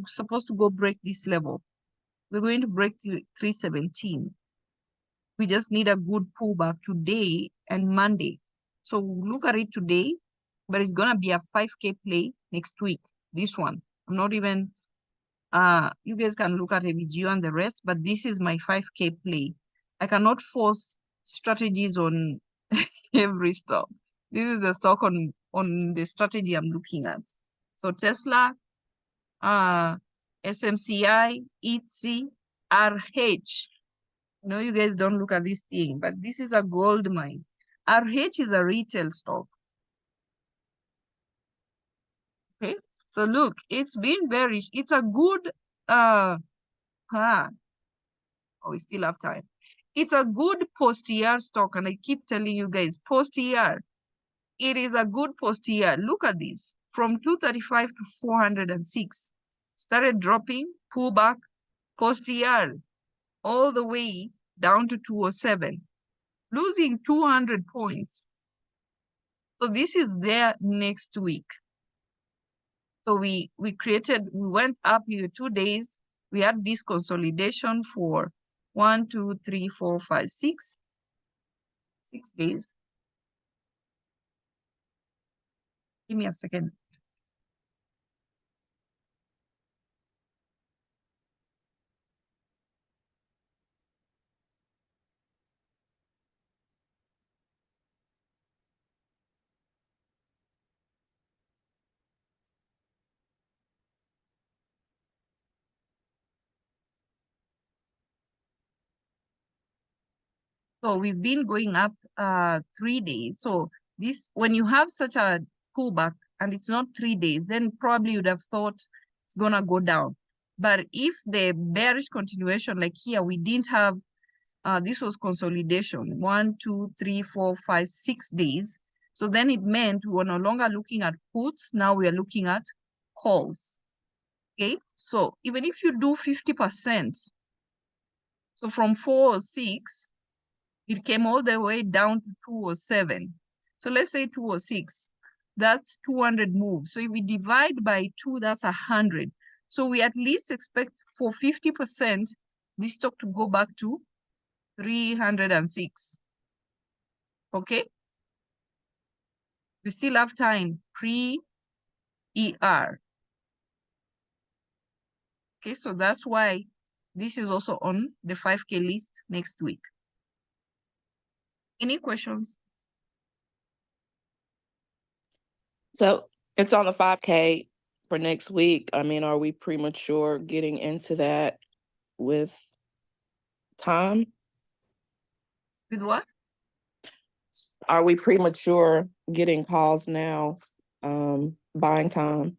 supposed to go break this level. We're going to break 317. We just need a good pullback today and Monday. So look at it today, but it's gonna be a 5K play next week. this one. I'm not even, you guys can look at AVGO and the rest, but this is my 5K play. I cannot force strategies on every stock. This is the stock on the strategy I'm looking at. So Tesla, SMCI, ETC, RH. No, you guys don't look at this thing, but this is a gold mine. RH is a retail stock. Okay, so look, it's been bearish. It's a good, oh, we still have time. It's a good post-ER stock, and I keep telling you guys, post-ER, it is a good post-ER. Look at this, from 235 to 406. Started dropping, pull back, post-ER, all the way down to 207, losing 200 points. So this is there next week. So we went up here 2 days. We had this consolidation for 1, 2, 3, 4, 5, 6 days. Give me a second. So we've been going up 3 days. So this, when you have such a pullback and it's not 3 days, then probably you'd have thought it's gonna go down. But if the bearish continuation, like here, we didn't have, this was consolidation, 1, 2, 3, 4, 5, 6 days. So then it meant we were no longer looking at puts, now we are looking at calls. Okay, so even if you do 50%, so from 406, it came all the way down to 207. So let's say 206, that's 200 moves. So if we divide by 2, that's 100. So we at least expect for 50%, this stock to go back to 306. Okay? We still have time, pre-ER. Okay, so that's why this is also on the 5K list next week. Any questions? So it's on the 5K for next week. I mean, are we premature getting into that with time? With what? Are we premature getting calls now, buying time?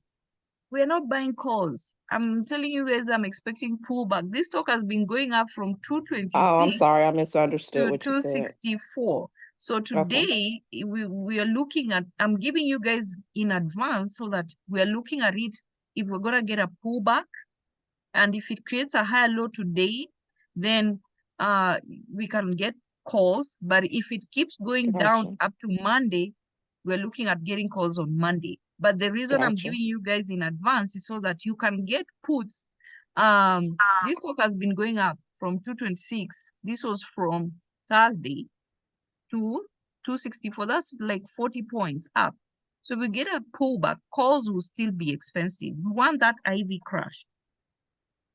We're not buying calls. I'm telling you guys, I'm expecting pullback. This stock has been going up from 226 Oh, I'm sorry, I misunderstood to what you said. 264. So today we are looking at, I'm giving you guys in advance so that we are looking at it if we're gonna get a pullback, and if it creates a higher low today, then we can get calls. But if it keeps going down up to Monday, we're looking at getting calls on Monday. But the reason I'm giving you guys in advance is so that you can get puts. This stock has been going up from 226. This was from Thursday to 264. That's like 40 points up. So we get a pullback. Calls will still be expensive. We want that IV crash.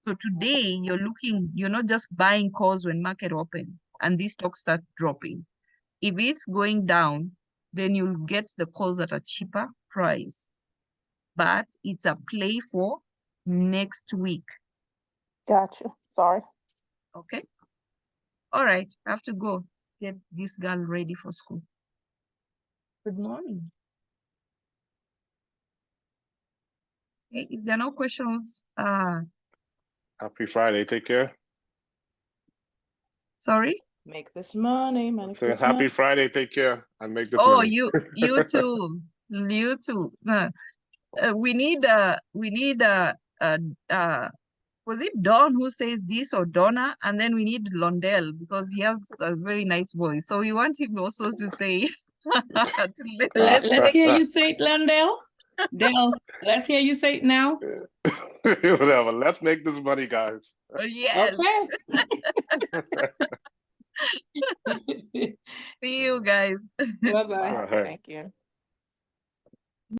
So today you're not just buying calls when market open and these stocks start dropping. If it's going down, then you'll get the calls at a cheaper price. But it's a play for next week. Gotcha. Sorry. Okay. All right. I have to go get this girl ready for school. Good morning. Okay, if there are no questions, Happy Friday. Take care. sorry. Make this money, money. Saying happy Friday. Take care and make this Oh, money. you too. You too. We need was it Don who says this, or Donna? And then we need Londell because he has a very nice voice. So we want him also to say Let's hear you say it, Landell. Dell, let's hear you say it now. Whatever. Let's make this money, guys. yes. Okay. See you guys. Bye-bye. All right. Thank you.